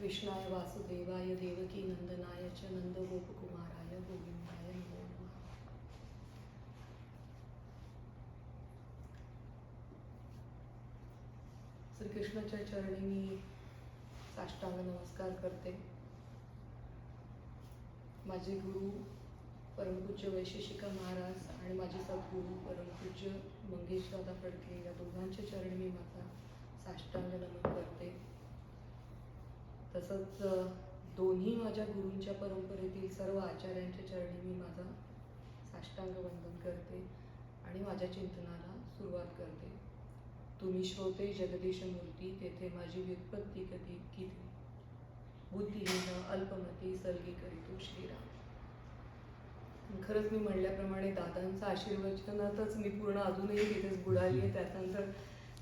कृष्णाय वासुदेवाय देवकी नंदनाय च नंदगोपकुमाराय गोविंदाय नमो नमः. श्रीकृष्णाच्या चरणी मी साष्टांग नमस्कार करते. माझे गुरु परमपूज्य वैशेषिका महाराज आणि माझे सद्गुरू परमपूज्य मंगेश दादा फडके या दोघांच्या चरणी मी माझा साष्टांग नमन करते. तसंच दोन्ही माझ्या गुरूंच्या परंपरेतील सर्व आचार्यांच्या चरणी मी माझा साष्टांग वंदन करते आणि माझ्या चिंतनाला सुरुवात करते. तुम्ही श्रोते जगदीश मूर्ती, तेथे माझी व्युत्पत्ती कधी किती, बुद्धिहीन अल्पमती सलगी करीतो श्रीराम. खरंच मी म्हणल्याप्रमाणे दादांचा आशीर्वचनातच मी पूर्ण अजूनही तिथेच बुडाली आहे. त्यानंतर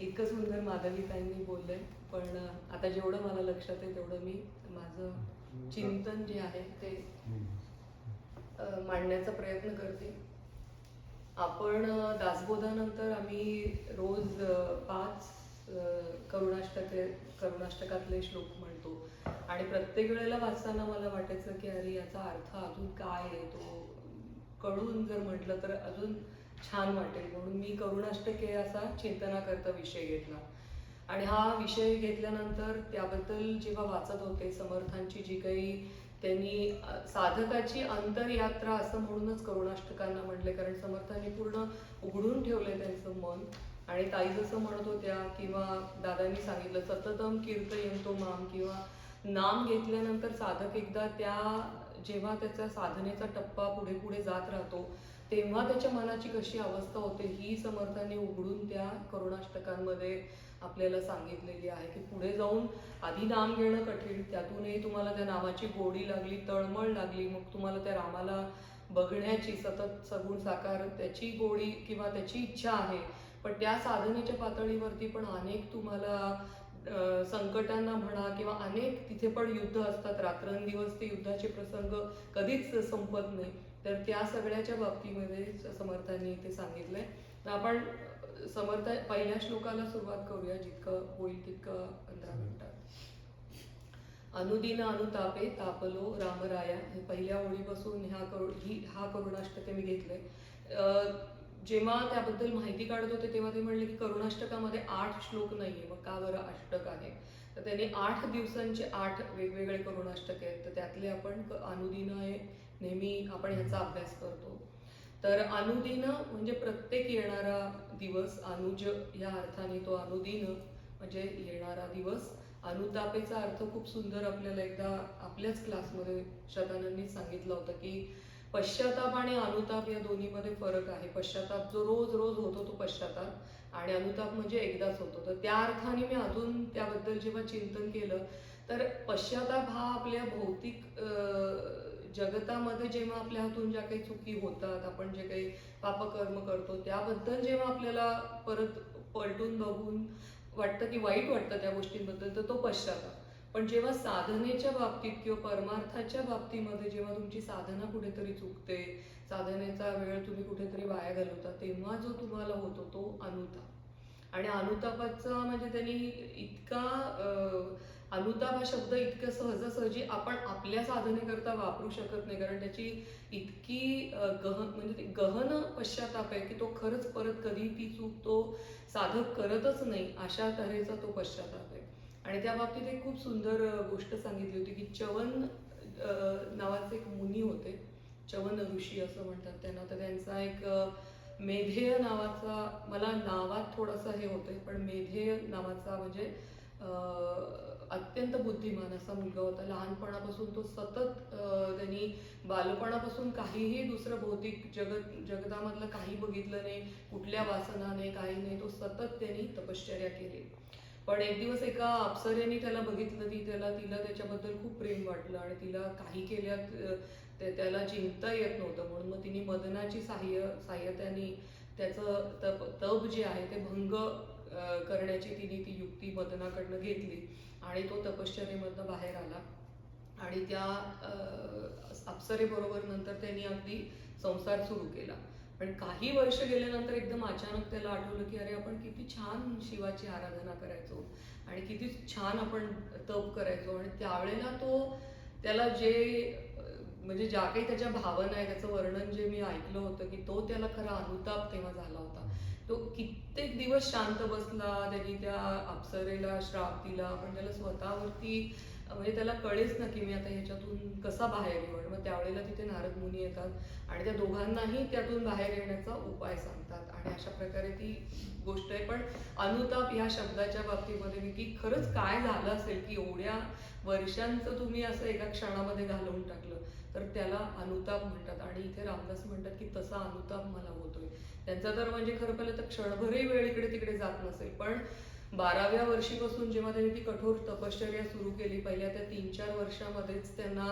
इतकं सुंदर माधवीताईंनी बोललंय, पण आता जेवढं मला लक्षात आहे तेवढं मी माझं चिंतन जे आहे ते मांडण्याचा प्रयत्न करते. आपण दासबोधानंतर आम्ही रोज 5 करुणाष्टकातले श्लोक म्हणतो आणि प्रत्येक वेळेला वाचताना मला वाटायचं की अरे याचा अर्थ अजून काय आहे, तो कळून जर म्हटलं तर अजून छान वाटेल, म्हणून मी करुणाष्टके असा चिंतनाकरता विषय घेतला. आणि हा विषय घेतल्यानंतर त्याबद्दल जेव्हा वाचत होते, समर्थांची जी काही त्यांनी साधकाची अंतरयात्रा असं म्हणूनच करुणाष्टकांना म्हटले, कारण समर्थांनी पूर्ण उघडून ठेवले त्यांचं मन. आणि ताई जसं म्हणत होत्या किंवा दादांनी सांगितलं, सततम कीर्तयंतो माम, किंवा नाम घेतल्यानंतर साधक एकदा जेव्हा त्याचा साधनेचा टप्पा पुढे पुढे जात राहतो तेव्हा त्याच्या मनाची कशी अवस्था होते ही समर्थांनी उघडून त्या करुणाष्टकांमध्ये आपल्याला सांगितलेली आहे. की पुढे जाऊन आधी नाम घेणं कठीण, त्यातूनही तुम्हाला त्या नामाची गोडी लागली, तळमळ लागली, मग तुम्हाला त्या रामाला बघण्याची सतत सगुण साकार त्याची गोडी किंवा त्याची इच्छा आहे. पण त्या साधनेच्या पातळीवरती पण अनेक तुम्हाला संकटांना म्हणा किंवा अनेक तिथे पण युद्ध असतात, रात्रंदिवस ते युद्धाचे प्रसंग कधीच संपत नाही. तर त्या सगळ्याच्या बाबतीमध्ये समर्थांनी ते सांगितलंय. आपण समर्थ पहिल्या श्लोकाला सुरुवात करूया, जितकं होईल तितकं 15 मिनिटात. अनुदिन अनुतापे तापलो रामराया, हे पहिल्या ओळीपासून हा करुणाष्टके मी घेतलंय. जेव्हा त्याबद्दल माहिती काढत होते तेव्हा ते म्हणले की करुणाष्टकामध्ये 8 श्लोक नाहीये, मग का बरं अष्टक आहे. तर त्यांनी 8 दिवसांचे 8 वेगवेगळे करुणाष्टके आहेत. तर त्यातले आपण अनुदिन आहे, नेहमी आपण ह्याचा अभ्यास करतो. तर अनुदिन म्हणजे प्रत्येक येणारा दिवस, अनुज या अर्थाने तो अनुदिन म्हणजे येणारा दिवस. अनुतापेचा अर्थ खूप सुंदर आपल्याला एकदा आपल्याच क्लासमध्ये शतानंदनी सांगितलं होतं की पश्चाताप आणि अनुताप या दोन्हीमध्ये फरक आहे. पश्चाताप जो रोज रोज होतो तो पश्चाताप, आणि अनुताप म्हणजे एकदाच होतो. तर त्या अर्थाने मी अजून त्याबद्दल जेव्हा चिंतन केलं तर पश्चाताप हा आपल्या भौतिक जगतामध्ये जेव्हा आपल्या हातून ज्या काही चुकी होतात, आपण जे काही पापकर्म करतो त्याबद्दल जेव्हा आपल्याला परत पलटून बघून वाटतं की वाईट वाटतं त्या गोष्टींबद्दल, तर तो पश्चाताप. पण जेव्हा साधनेच्या बाबतीत किंवा परमार्थाच्या बाबतीमध्ये जेव्हा तुमची साधना कुठेतरी चुकते, साधनेचा वेळ तुम्ही कुठेतरी वाया घालवता, तेव्हा जो तुम्हाला होतो तो अनुताप. आणि अनुतापाचा म्हणजे त्यांनी इतका अनुताप हा शब्द इतकं सहजासहजी आपण आपल्या साधनेकरता वापरू शकत नाही, कारण त्याची इतकी म्हणजे गहन पश्चाताप आहे की तो खरंच परत कधी ती चूक तो साधक करतच नाही, अशा तऱ्हेचा तो पश्चाताप आहे. आणि त्या बाबतीत एक खूप सुंदर गोष्ट सांगितली होती की च्यवन नावाचे एक मुनी होते, च्यवन ऋषी असं म्हणतात त्यांना. तर त्यांचा एक मेधेय नावाचा, मला नावात थोडंसं हे होतंय, पण मेधेय नावाचा म्हणजे अत्यंत बुद्धिमान असा मुलगा होता. लहानपणापासून तो सतत त्यांनी बालपणापासून काहीही दुसरं भौतिक जगतामधलं काही बघितलं नाही, कुठल्या वासनाने काही नाही, तो सतत त्यांनी तपश्चर्या केली. पण एक दिवस एका अप्सरेने त्याला बघितलं, तिला त्याच्याबद्दल खूप प्रेम वाटलं आणि तिला काही केल्यात त्याला जिंकता येत नव्हतं, म्हणून मग तिने मदनाची साह्यत्याने त्याचं तप जे आहे ते भंग करण्याची तिने ती युक्ती मदनाकडनं घेतली आणि तो तपश्चर्येमधनं बाहेर आला. आणि त्या अप्सरेबरोबर नंतर त्यांनी अगदी संसार सुरू केला. पण काही वर्ष गेल्यानंतर एकदम अचानक त्याला आठवलं की अरे आपण किती छान शिवाची आराधना करायचो आणि किती छान आपण तप करायचो. आणि त्यावेळेला त्याला जे म्हणजे ज्या काही त्याच्या भावना आहे त्याचं वर्णन जे मी ऐकलं होतं की तो त्याला खरा अनुताप तेव्हा झाला होता. तो कित्येक दिवस शांत बसला, त्यांनी त्या अप्सरेला श्राप दिला, पण त्याला स्वतःवरती म्हणजे त्याला कळेच ना की मी आता ह्याच्यातून कसा बाहेर येऊ. आणि मग त्यावेळेला तिथे नारद मुनी येतात आणि त्या दोघांनाही त्यातून बाहेर येण्याचा उपाय सांगतात आणि अशा प्रकारे ती गोष्ट आहे. पण अनुताप ह्या शब्दाच्या बाबतीमध्ये मी की खरंच काय झालं असेल की एवढ्या वर्षांचं तुम्ही असं एका क्षणामध्ये घालवून टाकलं, तर त्याला अनुताप म्हणतात. आणि इथे रामदास म्हणतात की तसा अनुताप मला होतोय. त्यांचा तर म्हणजे खरं पाहिलं तर क्षणभरही वेळ इकडे तिकडे जात नसेल, पण 12व्या वर्षीपासून जेव्हा त्यांनी ती कठोर तपश्चर्या सुरू केली, पहिल्या त्या 3-4 वर्षामध्येच त्यांना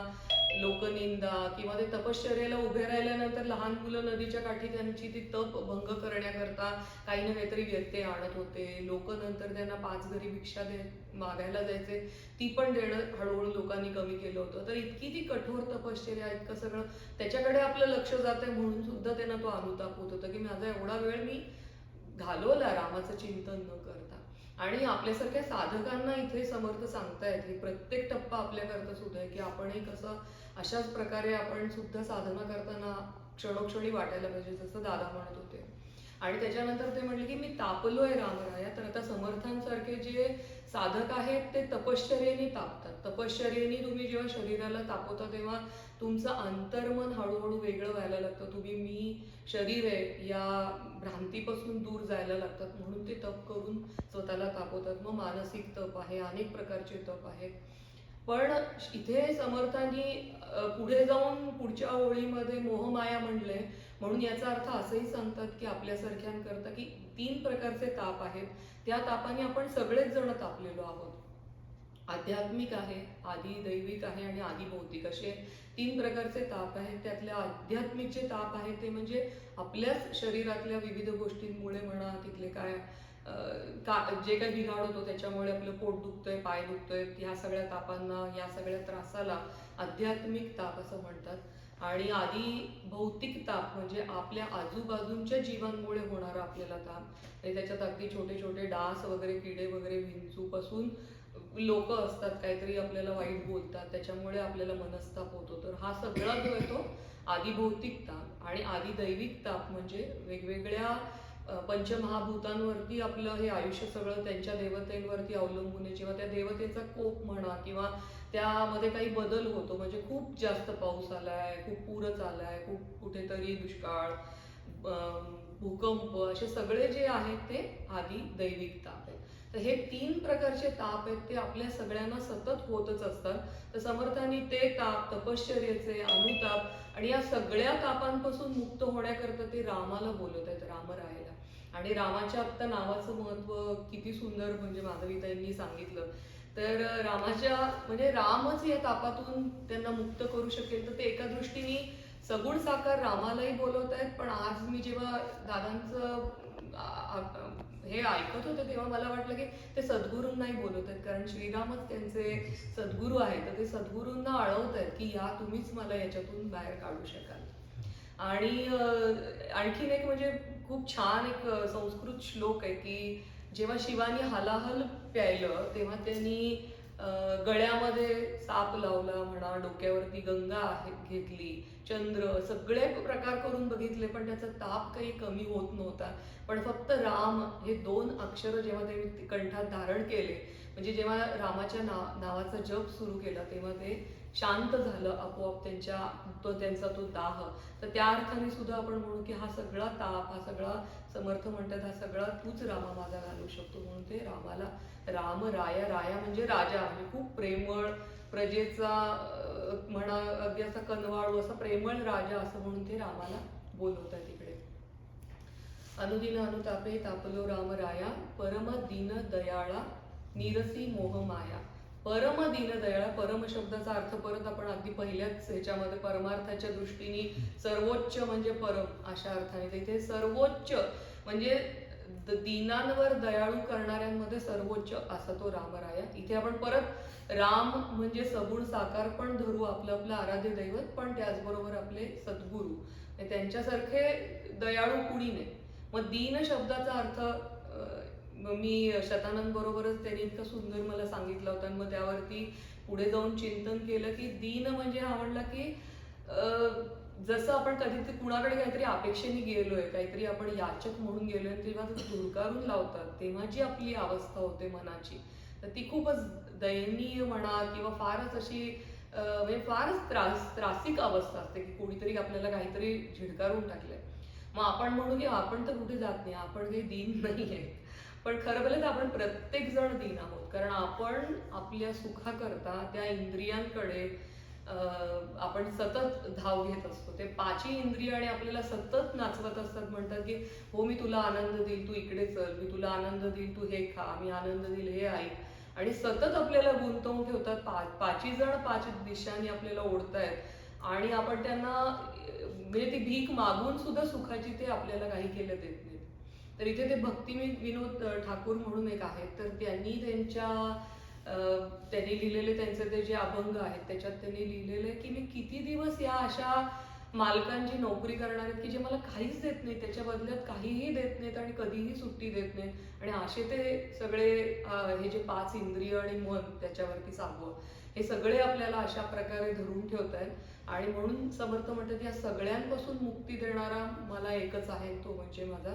लोकनिंदा किंवा ते तपश्चर्याला उभे राहिल्यानंतर लहान मुलं नदीच्या काठी त्यांची ती तप भंग करण्याकरता काही ना काहीतरी व्यत्यय आणत होते. लोक नंतर त्यांना 5 घरी भिक्षा मागायला जायचे, ती पण देणं हळूहळू लोकांनी कमी केलं होतं. तर इतकी ती कठोर तपश्चर्या, इतकं सगळं त्याच्याकडे आपलं लक्ष जातंय म्हणून सुद्धा त्यांना तो अनुताप होत होता की माझा एवढा वेळ मी घालवला रामाचं चिंतन न करता. आणि आपल्यासारख्या साधकांना इथे समर्थ सांगतायत हे प्रत्येक टप्पा आपल्याकरता सुद्धा आहे की आपणही कसं अशाच प्रकारे आपण सुद्धा साधना करताना क्षणोक्षणी वाटायला पाहिजे, जसं दादा म्हणत होते. आणि त्याच्यानंतर ते म्हणले की मी तापलोय रामराया. तर आता समर्थांसारखे जे साधक आहेत ते तपश्चर्येने तापतात. तपश्चर्येने तुम्ही जेव्हा शरीराला तापवता तेव्हा तुमचं अंतर्मन हळूहळू वेगळं व्हायला लागतं. तुम्ही मी शरीर आहे या भ्रांतीपासून दूर जायला लागतात, म्हणून ते तप करून स्वतःला तापवतात. मग मानसिक तप आहे, अनेक प्रकारचे तप आहेत. पण इथे समर्थांनी पुढे जाऊन पुढच्या ओळीमध्ये मोहमाया म्हणले, म्हणून याचा अर्थ असंही सांगतात की आपल्यासारख्यांकरता की 3 प्रकारचे ताप आहेत. त्या तापाने आपण सगळेच जण तापलेलो आहोत. आध्यात्मिक आहे, आधी दैविक आहे आणि आधी भौतिक, असे 3 प्रकारचे ताप आहेत. त्यातल्या आध्यात्मिक जे ताप आहेत ते म्हणजे आपल्याच शरीरातल्या विविध गोष्टींमुळे म्हणा, तिथले काय जे काही बिघाड होतो त्याच्यामुळे आपलं पोट दुखतंय, पाय दुखतोय, ह्या सगळ्या तापांना, ह्या सगळ्या त्रासाला आध्यात्मिक ताप असं म्हणतात. आणि आधी भौतिक ताप म्हणजे आपल्या आजूबाजूच्या जीवांमुळे होणारा आपल्याला ताप. आणि त्याच्यात अगदी छोटे छोटे डास वगैरे, किडे वगैरे, विंचूपासून लोक असतात काहीतरी आपल्याला वाईट बोलतात, त्याच्यामुळे आपल्याला मनस्ताप होतो. तर हा सगळा जो आहे तो आधी भौतिक ताप. आणि आधी दैविक ताप म्हणजे वेगवेगळ्या पंचमहाभूतांवरती आपलं हे आयुष्य सगळं त्यांच्या देवतेंवरती अवलंबून आहे. जेव्हा त्या देवतेचा कोप म्हणा किंवा त्यामध्ये काही बदल होतो, म्हणजे खूप जास्त पाऊस आलाय, खूप पूरच आलाय, खूप कुठेतरी दुष्काळ, भूकंप, असे सगळे जे आहेत ते आधी दैविक ताप आहेत. तर हे 3 प्रकारचे ताप आहेत ते आपल्या सगळ्यांना सतत होतच असतात. तर समर्थांनी ते ताप, तपश्चर्येचे, अनुताप आणि या सगळ्या तापांपासून मुक्त होण्याकरता ते रामाला बोलत आहेत, रामरायाला. आणि रामाच्या आत्ता नावाचं महत्व किती सुंदर म्हणजे माधवीताईंनी सांगितलं. तर रामाच्या म्हणजे रामच या तापातून त्यांना मुक्त करू शकेल. तर ते एका दृष्टीने सगुण साकार रामालाही बोलवत आहेत. पण आज मी जेव्हा दादांचं हे ऐकत होते तेव्हा मला वाटलं की ते सद्गुरूंनाही बोलवत आहेत, कारण श्रीरामच त्यांचे सद्गुरू आहेत. तर ते सद्गुरूंना अळवत आहेत की या तुम्हीच मला याच्यातून बाहेर काढू शकाल. आणि आणखीन एक म्हणजे खूप छान एक संस्कृत श्लोक आहे की जेव्हा शिवानी हलाहल प्यायलं तेव्हा त्यांनी गळ्यामध्ये साप लावला म्हणा, डोक्यावरती गंगा घेतली, चंद्र, सगळे प्रकार करून बघितले, पण त्याचा ताप काही कमी होत नव्हता. पण फक्त राम हे 2 अक्षर जेव्हा त्यांनी कंठात धारण केले, म्हणजे जेव्हा रामाच्या नावाचा जप सुरू केला तेव्हा ते शांत झालं आपोआप त्यांचा तो दाह. तर त्या अर्थाने सुद्धा आपण म्हणू की हा सगळा ताप, हा सगळा समर्थ म्हणतात हा सगळा तूच रामा माझा घालू शकतो. म्हणून ते रामाला राम राया, राया म्हणजे राजा, म्हणजे खूप प्रेमळ, प्रजेचा म्हणा अगदी असा कनवाळू असा प्रेमळ राजा असं म्हणून ते रामाला बोलवतात इकडे. अनुदिन अनुतापे तापलो राम राया, परम दीन दयाळा निरसी मोह माया. परम दीनदयाळा, परम शब्दाचा अर्थ परत आपण अगदी पहिल्याच ह्याच्यामध्ये परमार्थाच्या दृष्टीने सर्वोच्च म्हणजे परम अशा अर्थाने इथे सर्वोच्च म्हणजे दीनांवर दयाळू करणाऱ्यांमध्ये सर्वोच्च असा तो रामराया. इथे आपण परत राम म्हणजे सगुण साकार पण धरू, आपलं आपलं आराध्य दैवत, पण त्याचबरोबर आपले सद्गुरू, त्यांच्यासारखे दयाळू कुणी नाही. मग दीन शब्दाचा अर्थ मी शतानंद बरोबरच त्यांनी इतकं सुंदर मला सांगितलं होतं आणि मग त्यावरती पुढे जाऊन चिंतन केलं की दीन म्हणजे हा म्हणला की जसं आपण कधी कुणाकडे काहीतरी अपेक्षेने गेलोय, काहीतरी आपण याचक म्हणून गेलोय, तेव्हा धुडकारून लावतात तेव्हा जी आपली अवस्था होते मनाची, तर ती खूपच दयनीय म्हणा किंवा फारच अशी म्हणजे फारच त्रासिक अवस्था असते की कोणीतरी आपल्याला काहीतरी झिडकारून टाकलंय. मग आपण म्हणू की आपण तर कुठे जात नाही, आपण काही दीन नाही आहे. पण खरं बोललं तर आपण प्रत्येक जण दीन आहोत, कारण आपण आपल्या सुखाकरता त्या इंद्रियांकडे आपण सतत धाव घेत असतो. ते पाची इंद्रियाने आपल्याला सतत नाचवत असतात, म्हणतात की हो मी तुला आनंद देईल, तू इकडे चल, मी तुला आनंद देईल, तू हे खा, मी आनंद देईल, हे ऐक, आणि सतत आपल्याला गुंतवून ठेवतात. पाची जण पाच दिशांनी आपल्याला ओढतायत आणि आपण त्यांना म्हणजे ती भीक मागून सुद्धा सुखाची ते आपल्याला काही केलं देत नाहीत. तर इथे ते भक्ती विनोद ठाकूर म्हणून एक आहेत, तर त्यांनी त्यांनी लिहिलेले त्यांचे ते जे अभंग आहेत त्याच्यात त्यांनी लिहिलेले की मी किती दिवस या अशा मालकांची नोकरी करणार आहेत की जे मला काहीच देत नाही, त्याच्या बदल्यात काहीही देत नाहीत आणि कधीही सुट्टी देत नाहीत, आणि असे ते सगळे हे जे पाच इंद्रिय आणि मन त्याच्यावरती साधवं, हे सगळे आपल्याला अशा प्रकारे धरून ठेवत आहेत. आणि म्हणून समर्थ म्हणतात या सगळ्यांपासून मुक्ती देणारा मला एकच आहे, तो म्हणजे माझा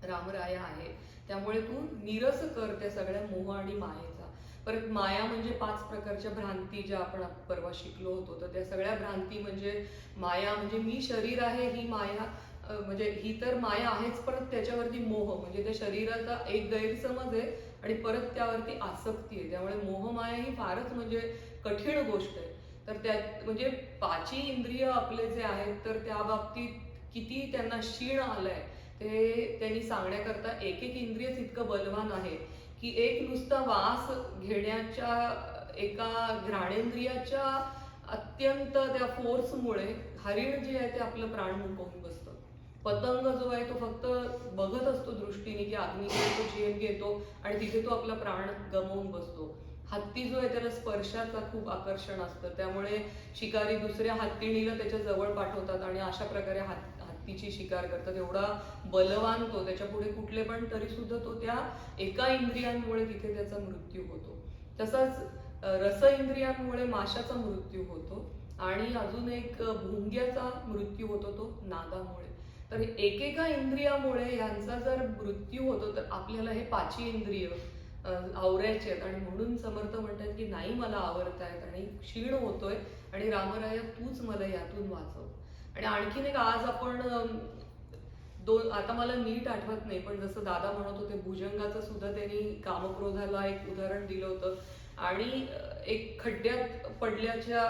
रामराया आहे. त्यामुळे तू निरस कर त्या सगळ्या मोह आणि मायेचा. परत माया म्हणजे 5 प्रकारच्या भ्रांती ज्या आपण परवा शिकलो होतो, तर त्या सगळ्या भ्रांती म्हणजे माया म्हणजे मी शरीर आहे ही माया, म्हणजे ही तर माया आहेच, परत त्याच्यावरती मोह म्हणजे त्या शरीराचा एक गैरसमज आहे आणि परत त्यावरती आसक्ती आहे. त्यामुळे मोहमाया ही फारच म्हणजे कठीण गोष्ट आहे. तर त्यात म्हणजे पाची इंद्रिय आपले जे आहेत तर त्या बाबतीत किती त्यांना क्षीण आलंय ते त्यांनी सांगण्याकरता एक एक इंद्रियच इतकं बलवान आहे की एक नुसता वास घेण्याच्या एका घ्राणेंद्रियाच्या अत्यंत त्या फोर्समुळे हरिण जे आहे ते आपलं प्राण मुकवून बसतं. पतंग जो आहे तो फक्त बघत असतो दृष्टीने की अग्नीकडे तो झेप घेतो आणि तिथे तो आपला प्राण गमावून बसतो. हत्ती जो आहे त्याला स्पर्शाचं खूप आकर्षण असतं, त्यामुळे शिकारी दुसऱ्या हत्तीणीला त्याच्या जवळ पाठवतात आणि अशा प्रकारे हत्तीची शिकार करतात. एवढा बलवान तो, त्याच्या पुढे कुठले पण तरी सुद्धा तो त्या एका इंद्रियांमुळे तिथे त्याचा मृत्यू होतो. तसाच रस इंद्रियांमुळे माशाचा मृत्यू होतो आणि अजून एक भुंग्याचा मृत्यू होतो तो नागामुळे. तर एकेका इंद्रियामुळे यांचा जर मृत्यू होतो तर आपल्याला हे पाची इंद्रिय आवरायचे आहेत. आणि म्हणून समर्थ म्हणतात की नाही मला आवरतायत आणि क्षीण होतोय आणि रामराया तूच मला यातून वाचव. आणि आणखीन एक आज आपण आता मला नीट आठवत नाही पण जसं दादा म्हणत होते भुजंगाचं सुद्धा त्यांनी कामक्रोधाला एक उदाहरण दिलं होतं आणि एक खड्ड्यात पडल्याच्या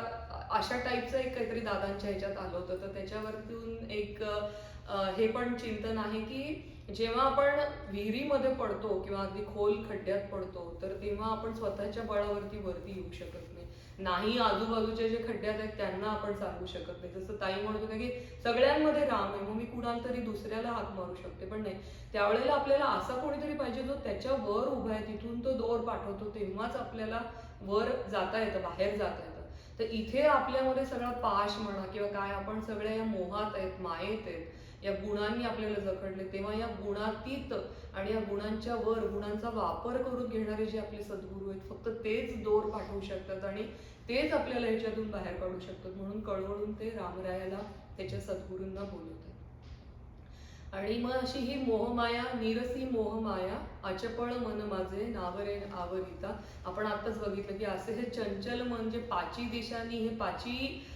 अशा टाईपचं एक काहीतरी दादांच्या ह्याच्यात आलं होतं. तर त्याच्यावरतून एक हे पण चिंतन आहे की जेव्हा आपण विहिरीमध्ये पडतो किंवा अगदी खोल खड्ड्यात पडतो तर तेव्हा आपण स्वतःच्या बळावरती वरती येऊ शकत नाही. आजूबाजूचे जे खड्ड्यात आहेत त्यांना आपण सांगू शकत नाही. जसं ताई म्हणत होत्या की सगळ्यांमध्ये राम आहे, मग मी कुणाला तरी दुसऱ्याला हाक मारू शकते, पण नाही. त्यावेळेला आपल्याला असा कोणीतरी पाहिजे जो त्याच्या वर उभा आहे, तिथून तो दोर पाठवतो, तेव्हाच आपल्याला वर जाता येतं, बाहेर जाता येतं. तर इथे आपल्यामध्ये सगळा पाश म्हणा किंवा काय आपण सगळ्या या मोहात आहेत, मायेत आहेत, या गुणांनी आपल्याला जखडले, तेव्हा या गुणातीत आणि या गुणांच्या वर गुणांचा वापर करून घेणारे जे आपले सद्गुरू आहेत फक्त तेच दोर पाठवू शकतात आणि तेच आपल्याला ह्याच्यातून बाहेर काढू शकतात. म्हणून कळवळून ते रामरायाला त्याच्या सद्गुरूंना बोलवतात. आणि मग अशी ही मोहमाया, निरसी मोहमाया, अचपळ मन माझे नावरे आवरिता. आपण आताच बघितलं की असे हे चंचल मन जे पाची दिशांनी हे पाची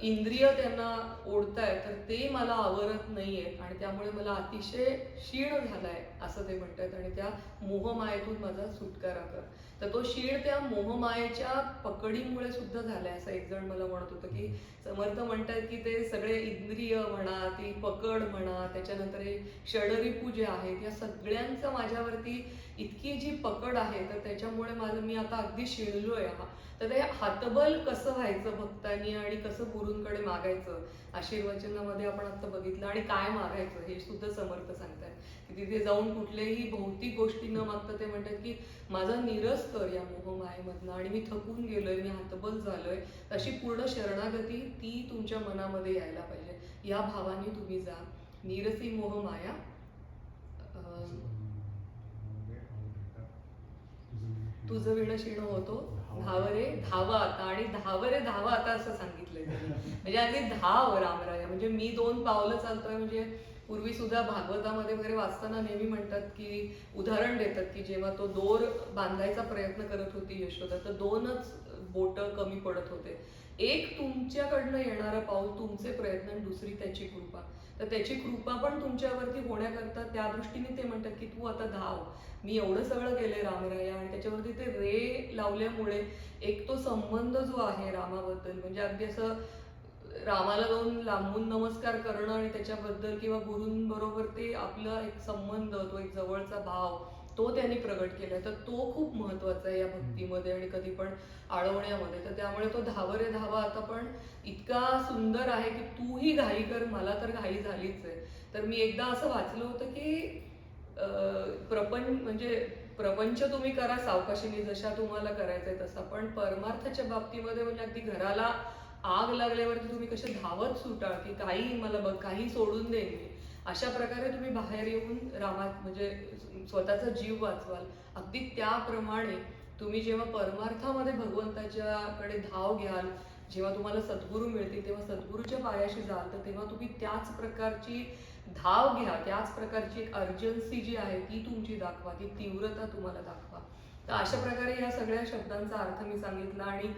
इंद्रिय त्यांना ओढताय तर ते मला आवरत नाहीये आणि त्यामुळे मला अतिशय क्षीण झालाय असं ते म्हणतात आणि त्या मोहमायेतून माझा सुटकारा कर. तर तो क्षीण त्या मोहमायेच्या पकडीमुळे सुद्धा झालाय असं एक जण मला म्हणत होतं की समर्थ म्हणतात की ते सगळे इंद्रिय म्हणा, ती पकड म्हणा, त्याच्यानंतर हे षडरिपू जे आहेत या सगळ्यांचं माझ्यावरती इतकी जी पकड आहे तर त्याच्यामुळे मी आता अगदी शिणलोय. तर ते हातबल कसं व्हायचं भक्तांनी आणि कसं गुरूंकडे मागायचं आशीर्वचनामध्ये आपण आता बघितलं आणि काय मागायचं हे सुद्धा समर्थ सांगतात की तिथे जाऊन कुठल्याही भौतिक गोष्टी न मागता ते म्हणतात की माझा निरस कर या मोहमायेमधनं आणि मी थकून गेलोय, मी हातबल झालोय, अशी पूर्ण शरणागती ती तुमच्या मनामध्ये यायला पाहिजे. या भावाने तुम्ही जा. नीरसी मोह माया, तुझं विण क्षीण होतो, धावरे धावा आता. आणि धावरे धावा आता असं सांगितलंय त्यांनी. म्हणजे अगदी धाव रामराया, म्हणजे मी 2 पावलं चालतोय. म्हणजे पूर्वी सुद्धा भागवतामध्ये वगैरे वाचताना नेहमी म्हणतात की, उदाहरण देतात की जेव्हा तो दोर बांधायचा प्रयत्न करत होती यशोदा, तर 2च बोटं कमी पडत होते. एक तुमच्याकडनं येणारं पाऊल, तुमचे प्रयत्न, आणि दुसरी त्याची कृपा. तर त्याची कृपा पण तुमच्यावरती होण्याकरता त्या दृष्टीने ते म्हणतात की तू आता धाव. मी एवढं सगळं केलंय रामराया, आणि त्याच्यावरती ते रे लावल्यामुळे एक तो संबंध जो आहे रामाबद्दल, म्हणजे अगदी असं रामाला जाऊन लांबून नमस्कार करणं आणि त्याच्याबद्दल किंवा गुरूंबरोबर ते आपला एक संबंध, तो एक जवळचा भाव, तो त्यांनी प्रगट केलाय. तर तो खूप महत्वाचा आहे या भक्तीमध्ये आणि कधी पण आळवण्यामध्ये. तर त्यामुळे तो धावरे धावा आता पण इतका सुंदर आहे की तूही घाई कर, मला तर घाई झालीच आहे. तर मी एकदा असं वाचलं होतं की म्हणजे प्रपंच तुम्ही करा सावकाशीने, जशा तुम्हाला करायचंय तसा, पण परमार्थाच्या बाबतीमध्ये म्हणजे अगदी घराला आग लागल्यावरती तुम्ही कसे धावत सुटाल की काही मला बघ, काही सोडून देईन मी, अशा प्रकारे तुम्ही बाहेर येऊन रामात म्हणजे स्वतःचा जीव वाचवाल. अगदी त्याप्रमाणे तुम्ही जेव्हा परमार्थामध्ये भगवंताच्याकडे धाव घ्याल, जेव्हा तुम्हाला सद्गुरू मिळतील, तेव्हा सद्गुरूच्या पायाशी जाल, तर तेव्हा तुम्ही त्याच प्रकारची धाव घ्या, त्याच प्रकारची एक अर्जन्सी जी आहे ती तुमची दाखवा, ती तीव्रता तुम्हाला दाखवा. तर अशा प्रकारे या सगळ्या शब्दांचा अर्थ मी सांगितला. आणि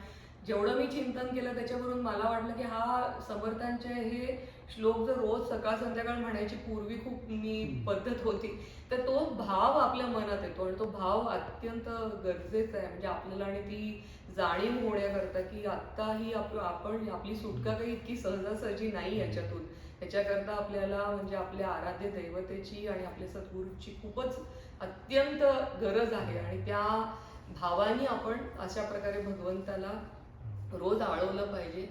जेवढं मी चिंतन केलं त्याच्यावरून मला वाटलं की हा समर्थांचे हे श्लोक जर रोज सकाळ संध्याकाळ म्हणायची पूर्वी खूप मी पद्धत होती, तर तो भाव आपल्या मनात येतो, आणि तो भाव अत्यंत गरजेचा आहे म्हणजे आपल्याला. आणि ती जाणीव होण्याकरता की आत्ताही आपण आपली सुटका काही इतकी सहजासहजी नाही याच्यातून. त्याच्याकरता आपल्याला म्हणजे आपल्या आराध्य दैवतेची आणि आपल्या सद्गुरूची खूपच अत्यंत गरज आहे. आणि त्या भावानी आपण अशा प्रकारे भगवंताला रोज आळवलं पाहिजे.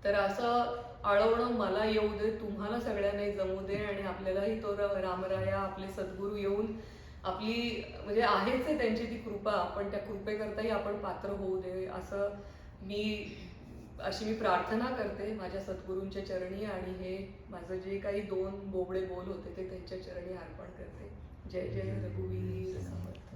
तर असं आळवणं मला येऊ दे, तुम्हाला सगळ्यांनाही जमू दे, आणि आपल्यालाही तो रामराया, आपले सद्गुरू येऊन आपली म्हणजे आहेच आहे त्यांची ती कृपा, पण त्या कृपेकरताही आपण पात्र होऊ दे, असं अशी मी प्रार्थना करते माझ्या सद्गुरूंच्या चरणी. आणि हे माझं जे काही 2 बोबडे बोल होते ते त्यांच्या चरणी अर्पण करते. जय जय रघुवीर समर्थ.